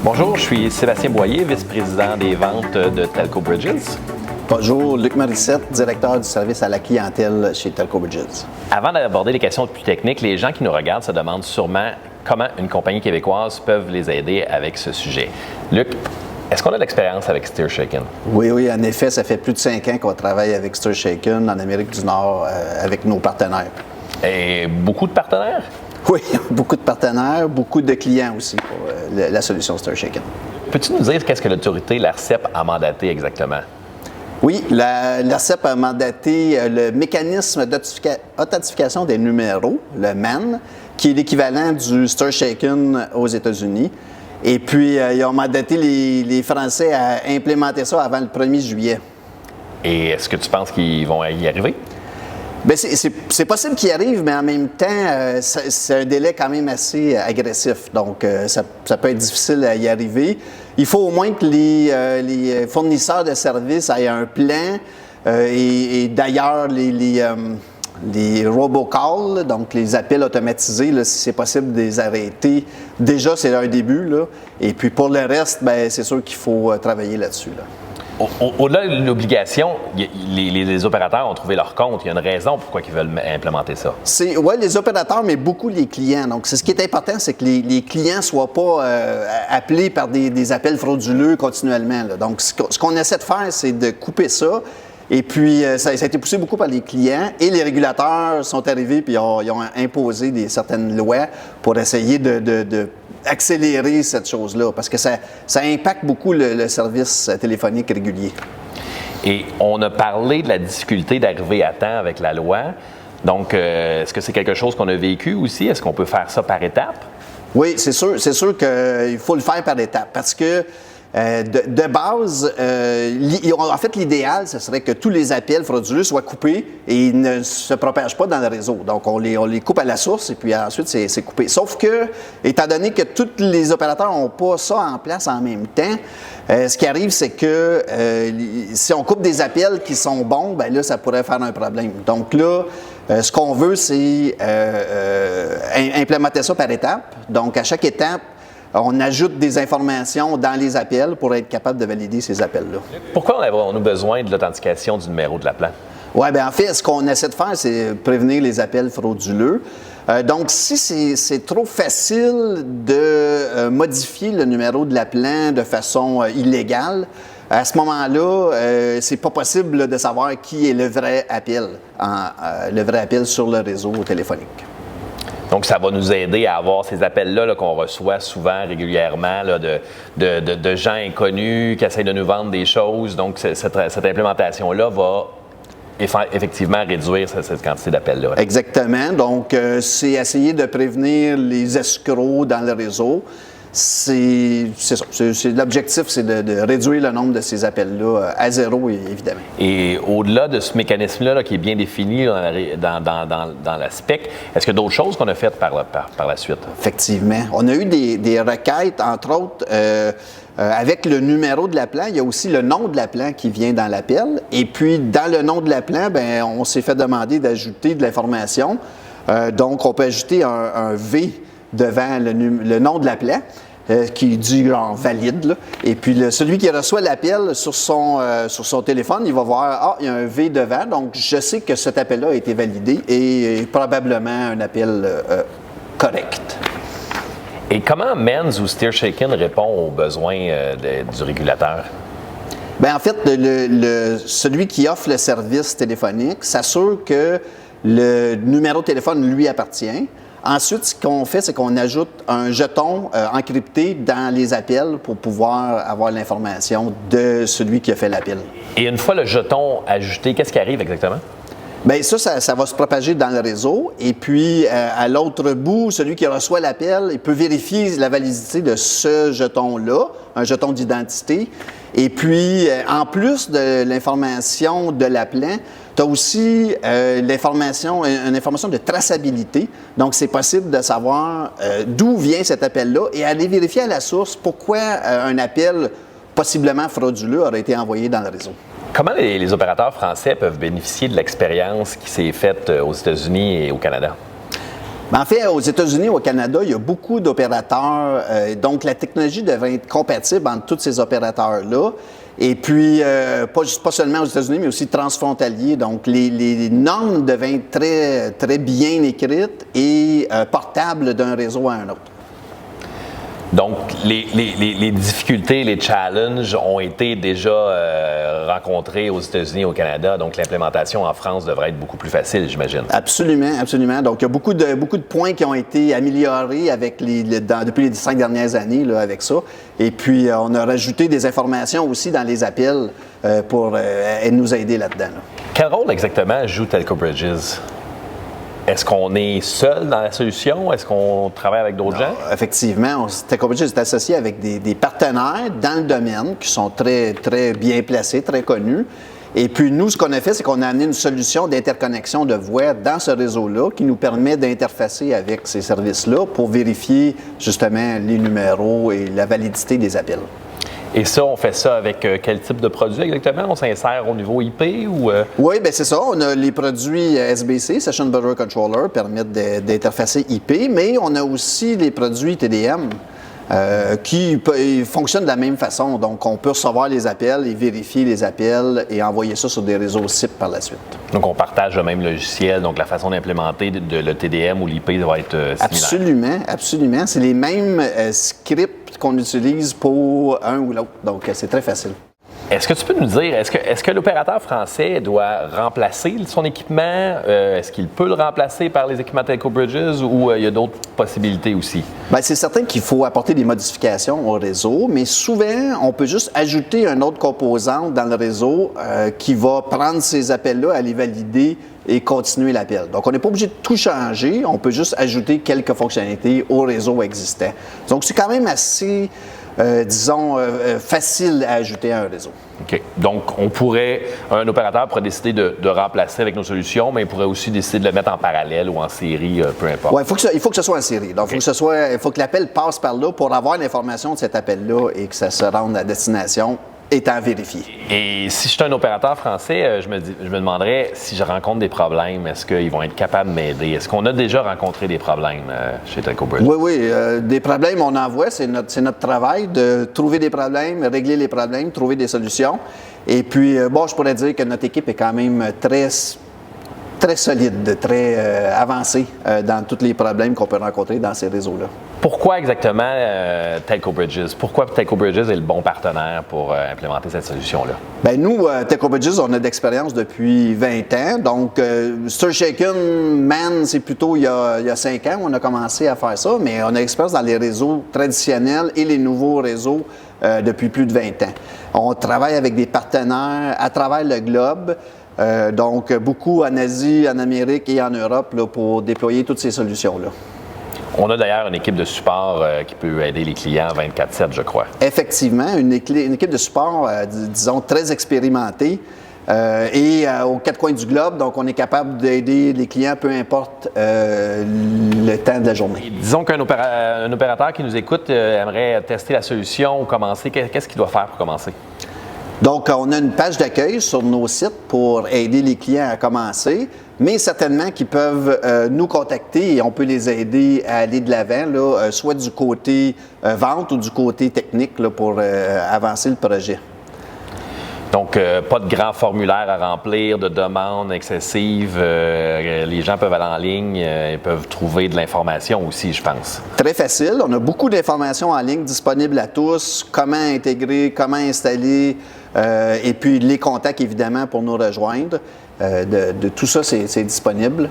Bonjour, je suis Sébastien Boyer, vice-président des ventes de Telco Bridges. Bonjour, Luc Morissette, directeur du service à la clientèle chez Telco Bridges. Avant d'aborder les questions plus techniques, les gens qui nous regardent se demandent sûrement comment une compagnie québécoise peut les aider avec ce sujet. Luc, est-ce qu'on a de l'expérience avec SteerShaken? Oui, en effet, ça fait plus de 5 ans qu'on travaille avec SteerShaken en Amérique du Nord avec nos partenaires. Et beaucoup de partenaires? Oui, beaucoup de partenaires, beaucoup de clients aussi pour la solution SteerShaken. Peux-tu nous dire qu'est-ce que l'autorité, l'ARCEP, a mandaté exactement? Oui, l'ARCEP a mandaté le mécanisme d'authentification des numéros, le MAN, qui est l'équivalent du SteerShaken aux États-Unis. Et puis, ils ont mandaté les Français à implémenter ça avant le 1er juillet. Et est-ce que tu penses qu'ils vont y arriver? Bien, c'est possible qu'il arrive, mais en même temps, c'est un délai quand même assez agressif. Donc, ça peut être difficile à y arriver. Il faut au moins que les fournisseurs de services aient un plan. Et d'ailleurs, les robocalls, donc les appels automatisés, là, si c'est possible de les arrêter, déjà, c'est un début. Là. Et puis, pour le reste, bien, c'est sûr qu'il faut travailler là-dessus. Là. Au-delà de l'obligation, les opérateurs ont trouvé leur compte. Il y a une raison pourquoi ils veulent implémenter ça. Oui, les opérateurs, mais beaucoup les clients. Donc, ce qui est important, c'est que les clients ne soient pas appelés par des appels frauduleux continuellement. Là. Donc, ce qu'on essaie de faire, c'est de couper ça. Et puis, ça a été poussé beaucoup par les clients et les régulateurs sont arrivés puis ils ont imposé certaines lois pour essayer de accélérer cette chose-là parce que ça impacte beaucoup le service téléphonique régulier. Et on a parlé de la difficulté d'arriver à temps avec la loi. Donc, est-ce que c'est quelque chose qu'on a vécu aussi? Est-ce qu'on peut faire ça par étapes? Oui, c'est sûr qu'il faut le faire par étapes parce que de base, en fait, l'idéal, ce serait que tous les appels frauduleux soient coupés et ils ne se propagent pas dans le réseau. Donc, on les coupe à la source et puis ensuite, c'est coupé. Sauf que, étant donné que tous les opérateurs n'ont pas ça en place en même temps, ce qui arrive, c'est que si on coupe des appels qui sont bons, bien là, ça pourrait faire un problème. Donc là, ce qu'on veut, c'est implémenter ça par étapes. Donc, à chaque étape, on ajoute des informations dans les appels pour être capable de valider ces appels-là. Pourquoi avons-nous besoin de l'authentification du numéro de l'appelant? Oui, bien en fait, ce qu'on essaie de faire, c'est prévenir les appels frauduleux. Donc, si c'est trop facile de modifier le numéro de l'appelant de façon illégale, à ce moment-là, c'est pas possible là, de savoir qui est le vrai appel sur le réseau téléphonique. Donc, ça va nous aider à avoir ces appels-là qu'on reçoit souvent, régulièrement, là, de gens inconnus qui essayent de nous vendre des choses. Donc, cette implémentation-là va effectivement réduire cette quantité d'appels-là. Exactement. Donc, c'est essayer de prévenir les escrocs dans le réseau. C'est ça. L'objectif, c'est de réduire le nombre de ces appels-là à zéro, évidemment. Et au-delà de ce mécanisme-là qui est bien défini dans la SPEC, est-ce qu'il y a d'autres choses qu'on a faites par la suite? Effectivement. On a eu des requêtes, entre autres, avec le numéro de l'appelant. Il y a aussi le nom de l'appelant qui vient dans l'appel. Et puis, dans le nom de l'appelant, bien, on s'est fait demander d'ajouter de l'information. Donc, on peut ajouter un V devant le nom de l'appelant. Qui dit genre valide. Là. Et puis, celui qui reçoit l'appel sur son téléphone, il va voir, il y a un V devant, donc je sais que cet appel-là a été validé et probablement un appel correct. Et comment MENS ou SteerShaken répond aux besoins du régulateur? Bien, en fait, celui qui offre le service téléphonique s'assure que le numéro de téléphone lui appartient. Ensuite, ce qu'on fait, c'est qu'on ajoute un jeton encrypté dans les appels pour pouvoir avoir l'information de celui qui a fait l'appel. Et une fois le jeton ajouté, qu'est-ce qui arrive exactement? Bien, ça va se propager dans le réseau. Et puis, à l'autre bout, celui qui reçoit l'appel, il peut vérifier la validité de ce jeton-là, un jeton d'identité. Et puis, en plus de l'information de l'appelant, tu as aussi une information de traçabilité. Donc, c'est possible de savoir d'où vient cet appel-là et aller vérifier à la source pourquoi un appel possiblement frauduleux aurait été envoyé dans le réseau. Comment les opérateurs français peuvent bénéficier de l'expérience qui s'est faite aux États-Unis et au Canada? En fait, aux États-Unis, au Canada, il y a beaucoup d'opérateurs. Donc, la technologie devrait être compatible entre tous ces opérateurs-là. Et puis, pas seulement aux États-Unis, mais aussi transfrontaliers. Donc, les normes devaient être très, très bien écrites et portables d'un réseau à un autre. Donc, les difficultés, les challenges ont été déjà rencontrés aux États-Unis et au Canada. Donc, l'implémentation en France devrait être beaucoup plus facile, j'imagine. Absolument, absolument. Donc, il y a beaucoup de points qui ont été améliorés depuis les 5 dernières années là, avec ça. Et puis, on a rajouté des informations aussi dans les appels pour nous aider là-dedans. Là. Quel rôle exactement joue Telco Bridges? Est-ce qu'on est seul dans la solution? Est-ce qu'on travaille avec d'autres gens? Effectivement, Telco Bridges est associé avec des partenaires dans le domaine qui sont très, très bien placés, très connus. Et puis, nous, ce qu'on a fait, c'est qu'on a amené une solution d'interconnexion de voix dans ce réseau-là qui nous permet d'interfacer avec ces services-là pour vérifier justement les numéros et la validité des appels. Et ça, on fait ça avec quel type de produit exactement? On s'insère au niveau IP ou... Oui, bien c'est ça. On a les produits SBC, Session Border Controller, permettent d'interfacer IP, mais on a aussi les produits TDM qui fonctionnent de la même façon. Donc, on peut recevoir les appels et vérifier les appels et envoyer ça sur des réseaux SIP par la suite. Donc, on partage le même logiciel, donc la façon d'implémenter le TDM ou l'IP va être similaire. Absolument, absolument. C'est les mêmes scripts qu'on utilise pour un ou l'autre. Donc, c'est très facile. Est-ce que tu peux nous dire, est-ce que l'opérateur français doit remplacer son équipement? Est-ce qu'il peut le remplacer par les équipements Telco Bridges ou il y a d'autres possibilités aussi? Bien, c'est certain qu'il faut apporter des modifications au réseau, mais souvent, on peut juste ajouter une autre composante dans le réseau qui va prendre ces appels-là, aller valider et continuer l'appel. Donc, on n'est pas obligé de tout changer, on peut juste ajouter quelques fonctionnalités au réseau existant. Donc, c'est quand même assez... facile à ajouter à un réseau. OK. Donc, un opérateur pourrait décider de remplacer avec nos solutions, mais il pourrait aussi décider de le mettre en parallèle ou en série, peu importe. Oui, il faut que ce soit en série. Donc, okay. il faut que l'appel passe par là pour avoir l'information de cet appel-là et que ça se rende à destination étant vérifié. Et si je suis un opérateur français, je me demanderais si je rencontre des problèmes, est-ce qu'ils vont être capables de m'aider? Est-ce qu'on a déjà rencontré des problèmes chez Telco Bridges? Oui. Des problèmes, on en voit. C'est notre travail de trouver des problèmes, régler les problèmes, trouver des solutions. Et puis, je pourrais dire que notre équipe est quand même très solide, très avancée dans tous les problèmes qu'on peut rencontrer dans ces réseaux-là. Pourquoi exactement Telco Bridges? Pourquoi Telco Bridges est le bon partenaire pour implémenter cette solution-là? Bien, nous, Telco Bridges, on a d'expérience depuis 20 ans. Donc, StirShaken, MAN, c'est plutôt il y a 5 ans on a commencé à faire ça, mais on a expérience dans les réseaux traditionnels et les nouveaux réseaux depuis plus de 20 ans. On travaille avec des partenaires à travers le globe. Donc, beaucoup en Asie, en Amérique et en Europe là, pour déployer toutes ces solutions-là. On a d'ailleurs une équipe de support qui peut aider les clients 24/7, je crois. Effectivement, une équipe de support, disons, très expérimentée et aux 4 coins du globe. Donc, on est capable d'aider les clients, peu importe le temps de la journée. Et disons qu'un opérateur qui nous écoute aimerait tester la solution ou commencer. Qu'est-ce qu'il doit faire pour commencer? Donc, on a une page d'accueil sur nos sites pour aider les clients à commencer, mais certainement qu'ils peuvent nous contacter et on peut les aider à aller de l'avant, là, soit du côté vente ou du côté technique là, pour avancer le projet. Donc, pas de grand formulaire à remplir, de demandes excessives. Les gens peuvent aller en ligne et peuvent trouver de l'information aussi, je pense. Très facile. On a beaucoup d'informations en ligne disponibles à tous. Comment intégrer, comment installer, et puis les contacts, évidemment, pour nous rejoindre. De tout ça, c'est disponible.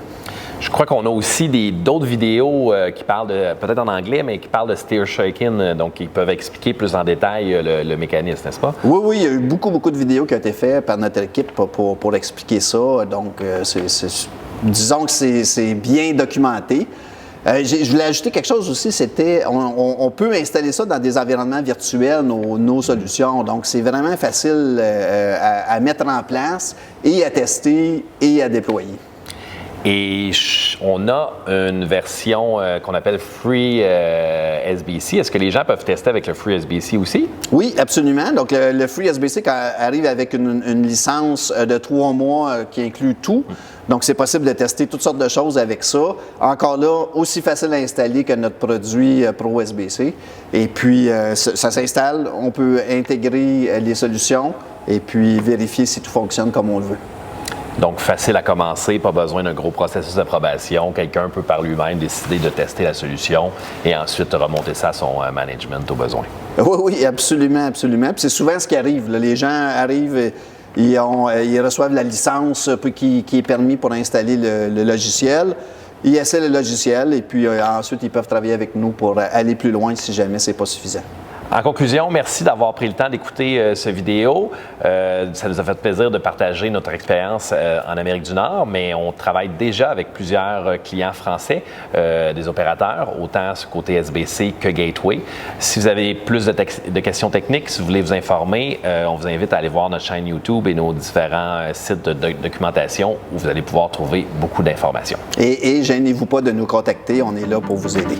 Je crois qu'on a aussi d'autres vidéos qui parlent peut-être en anglais, mais qui parlent de StirShaken, donc qui peuvent expliquer plus en détail le mécanisme, n'est-ce pas? Oui, il y a eu beaucoup de vidéos qui ont été faites par notre équipe pour expliquer ça. Donc, disons que c'est bien documenté. Je voulais ajouter quelque chose aussi, c'était on peut installer ça dans des environnements virtuels, nos solutions. Donc, c'est vraiment facile à mettre en place et à tester et à déployer. Et on a une version qu'on appelle Free SBC. Est-ce que les gens peuvent tester avec le Free SBC aussi? Oui, absolument. Donc, le Free SBC arrive avec une licence de 3 mois qui inclut tout. Donc, c'est possible de tester toutes sortes de choses avec ça. Encore là, aussi facile à installer que notre produit Pro SBC. Et puis, ça s'installe. On peut intégrer les solutions et puis vérifier si tout fonctionne comme on le veut. Donc, facile à commencer, pas besoin d'un gros processus d'approbation. Quelqu'un peut par lui-même décider de tester la solution et ensuite remonter ça à son management au besoin. Oui, oui, absolument, absolument. Puis c'est souvent ce qui arrive, là. Les gens arrivent, ils reçoivent la licence qui est permis pour installer le logiciel. Ils essaient le logiciel et puis ensuite, ils peuvent travailler avec nous pour aller plus loin si jamais ce n'est pas suffisant. En conclusion, merci d'avoir pris le temps d'écouter cette vidéo. Ça nous a fait plaisir de partager notre expérience en Amérique du Nord, mais on travaille déjà avec plusieurs clients français, des opérateurs, autant sur côté SBC que Gateway. Si vous avez plus de questions techniques, si vous voulez vous informer, on vous invite à aller voir notre chaîne YouTube et nos différents sites de documentation où vous allez pouvoir trouver beaucoup d'informations. Et gênez-vous pas de nous contacter, on est là pour vous aider.